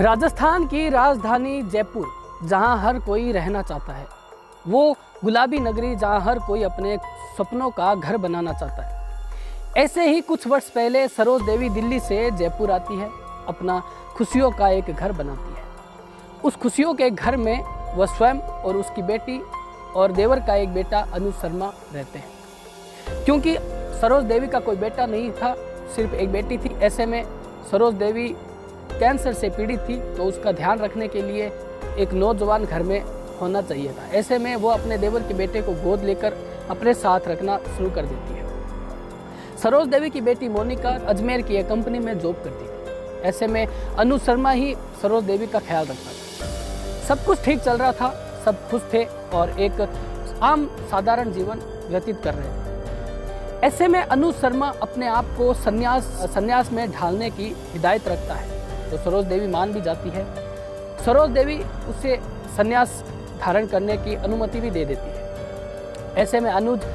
राजस्थान की राजधानी जयपुर, जहां हर कोई रहना चाहता है, वो गुलाबी नगरी जहां हर कोई अपने सपनों का घर बनाना चाहता है। ऐसे ही कुछ वर्ष पहले सरोज देवी दिल्ली से जयपुर आती है, अपना खुशियों का एक घर बनाती है। उस खुशियों के घर में वह स्वयं और उसकी बेटी और देवर का एक बेटा अनुज शर्मा रहते हैं। क्योंकि सरोज देवी का कोई बेटा नहीं था, सिर्फ एक बेटी थी। ऐसे में सरोज देवी कैंसर से पीड़ित थी, तो उसका ध्यान रखने के लिए एक नौजवान घर में होना चाहिए था। ऐसे में वो अपने देवर के बेटे को गोद लेकर अपने साथ रखना शुरू कर देती है। सरोज देवी की बेटी मोनिका अजमेर की एक कंपनी में जॉब करती थी। ऐसे में अनुज शर्मा ही सरोज देवी का ख्याल रखता था। सब कुछ ठीक चल रहा था, सब खुश थे और एक आम साधारण जीवन व्यतीत कर रहे थे। ऐसे में अनुज शर्मा अपने आप को संन्यास में ढालने की हिदायत रखता है, तो सरोज देवी मान भी जाती है। सरोज देवी उसे संन्यास धारण करने की अनुमति भी दे देती है। ऐसे में अनुज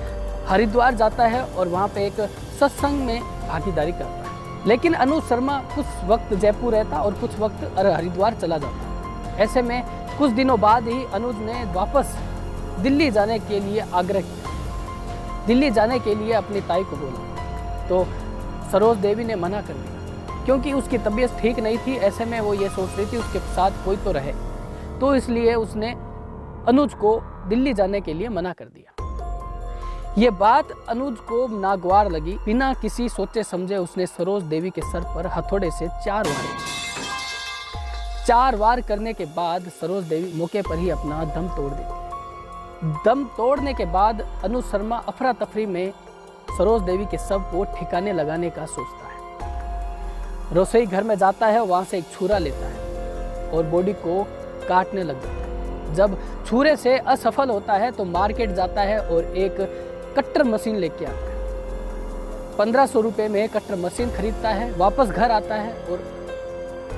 हरिद्वार जाता है और वहाँ पे एक सत्संग में भागीदारी करता है। लेकिन अनुज शर्मा कुछ वक्त जयपुर रहता और कुछ वक्त हरिद्वार चला जाता। ऐसे में कुछ दिनों बाद ही अनुज ने वापस दिल्ली जाने के लिए आग्रह किया। दिल्ली जाने के लिए अपनी ताई को बोला, तो सरोज देवी ने मना कर दिया, क्योंकि उसकी तबीयत ठीक नहीं थी। ऐसे में वो ये सोच रही थी उसके साथ कोई तो रहे, तो इसलिए उसने अनुज को दिल्ली जाने के लिए मना कर दिया। ये बात अनुज को नागवार लगी। बिना किसी सोचे समझे उसने सरोज देवी के सर पर हथौड़े से 4 वार करने के बाद सरोज देवी मौके पर ही अपना दम तोड़ देती है। दम तोड़ने के बाद अनुज शर्मा अफरा तफरी में सरोज देवी के शव को ठिकाने लगाने का सोचता है। रसोई घर में जाता है, वहां से एक छुरा लेता है और बॉडी को काटने लग जाता है। जब छुरे से असफल होता है तो मार्केट जाता है और एक कटर मशीन लेके आता है। 1500 रुपये में कटर मशीन खरीदता है, वापस घर आता है और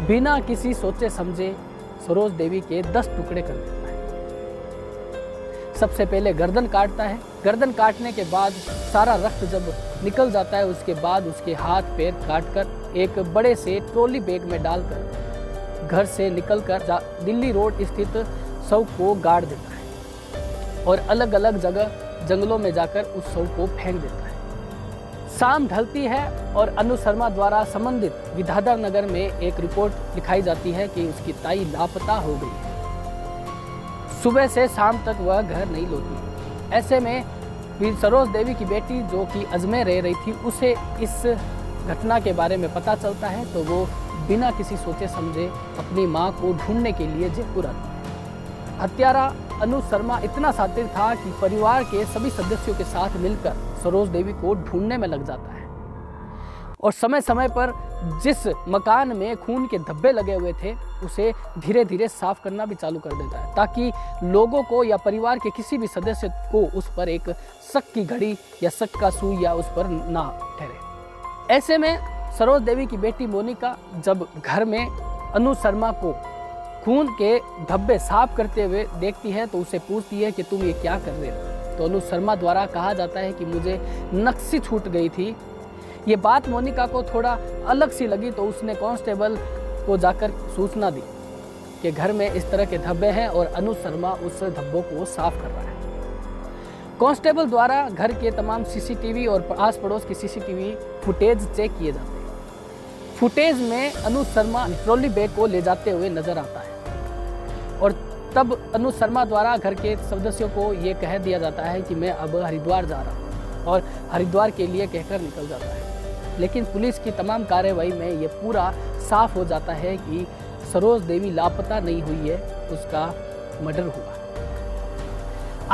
बिना किसी सोचे समझे सरोज देवी के 10 टुकड़े कर देता है। सबसे पहले गर्दन काटता है। गर्दन काटने के बाद सारा रक्त जब निकल जाता है, उसके बाद उसके हाथ पैर काटकर एक बड़े से ट्रॉली बैग में डालकर घर से निकलकर दिल्ली रोड स्थित शव को गाड़ देता है और अलग अलग जगह जंगलों में जाकर उस शव को फेंक देता है। शाम ढलती है और अनुज शर्मा द्वारा संबंधित विद्याधर नगर में एक रिपोर्ट लिखाई जाती है कि उसकी ताई लापता हो गई है। सुबह से शाम तक वह घर नहीं लौटी। ऐसे में सरोज देवी की बेटी जो कि अजमेर रह रही थी, उसे इस घटना के बारे में पता चलता है, तो वो बिना किसी सोचे समझे अपनी मां को ढूंढने के लिए जयपुर आती है। हत्यारा अनुज शर्मा इतना शातिर था कि परिवार के सभी सदस्यों के साथ मिलकर सरोज देवी को ढूंढने में लग जाता है और समय समय पर जिस मकान में खून के धब्बे लगे हुए थे उसे धीरे धीरे साफ करना भी चालू कर देता है, ताकि लोगों को या परिवार के किसी भी सदस्य को उस पर एक शक की घड़ी या शक का सुई या उस पर ना ठहरे। ऐसे में सरोज देवी की बेटी मोनिका जब घर में अनुज शर्मा को खून के धब्बे साफ करते हुए देखती है तो उसे पूछती है कि तुम ये क्या कर रहे हो। तो अनुज शर्मा द्वारा कहा जाता है कि मुझे नक्शी छूट गई थी। ये बात मोनिका को थोड़ा अलग सी लगी, तो उसने कांस्टेबल को जाकर सूचना दी कि घर में इस तरह के धब्बे हैं और अनुज शर्मा उस धब्बों को साफ कर रहा है। कांस्टेबल द्वारा घर के तमाम सीसीटीवी और आस पड़ोस की सीसीटीवी फुटेज चेक किए जाते हैं। फुटेज में अनुज शर्मा ट्रॉली बैग को ले जाते हुए नजर आता है और तब अनुज शर्मा द्वारा घर के सदस्यों को ये कह दिया जाता है कि मैं अब हरिद्वार जा रहा हूँ और हरिद्वार के लिए कहकर निकल जाता है। लेकिन पुलिस की तमाम कार्रवाई में ये पूरा साफ हो जाता है कि सरोज देवी लापता नहीं हुई है, उसका मर्डर हुआ।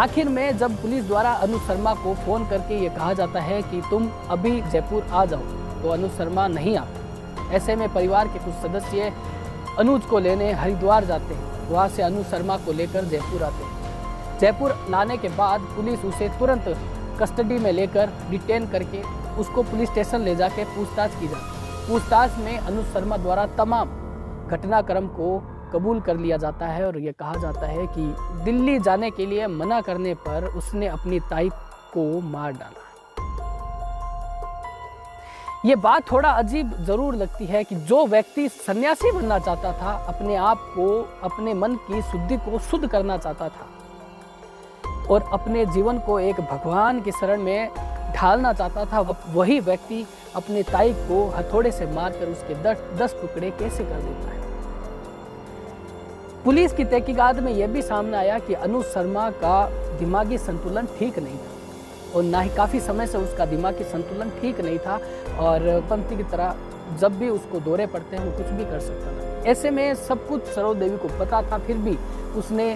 आखिर में जब पुलिस द्वारा अनुज शर्मा को फोन करके ये कहा जाता है कि तुम अभी जयपुर आ जाओ, तो अनुज शर्मा नहीं आता। ऐसे में परिवार के कुछ सदस्य अनुज को लेने हरिद्वार जाते हैं। वहाँ से अनुज शर्मा को लेकर जयपुर आते हैं। जयपुर लाने के बाद पुलिस उसे तुरंत कस्टडी में लेकर डिटेन करके उसको पुलिस स्टेशन ले जाके पूछताछ की जाती। पूछताछ में अनुज शर्मा द्वारा तमाम घटनाक्रम को कबूल कर लिया जाता है और ये कहा जाता है कि दिल्ली जाने के लिए मना करने पर उसने अपनी ताई को मार डाला। ये बात थोड़ा अजीब ज़रूर लगती है कि जो व्यक्ति सन्यासी बनना चाहता था, अपने आप को, अपने मन की शुद्धि को शुद्ध करना चाहता था और अपने जीवन को एक भगवान की शरण में ढालना चाहता था, वही व्यक्ति अपने ताई को हथौड़े से मारकर उसके 10 टुकड़े कैसे कर देता है। पुलिस की तहकीकात में यह भी सामने आया कि अनुज शर्मा का दिमागी संतुलन ठीक नहीं था और ना ही काफ़ी समय से उसका दिमागी संतुलन ठीक नहीं था और पंथी की तरह जब भी उसको दौरे पड़ते हैं वो कुछ भी कर सकता था। ऐसे में सब कुछ सरोज देवी को पता था, फिर भी उसने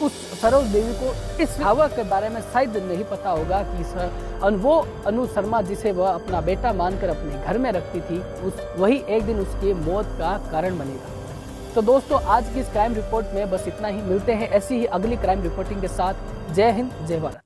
उस सरोज देवी को इस हवा के बारे में शायद नहीं पता होगा कि वो अनुज शर्मा जिसे वह अपना बेटा मानकर अपने घर में रखती थी, वही एक दिन उसकी मौत का कारण बनेगा। तो दोस्तों, आज की इस क्राइम रिपोर्ट में बस इतना ही। मिलते हैं ऐसी ही अगली क्राइम रिपोर्टिंग के साथ। जय हिंद, जय भारत।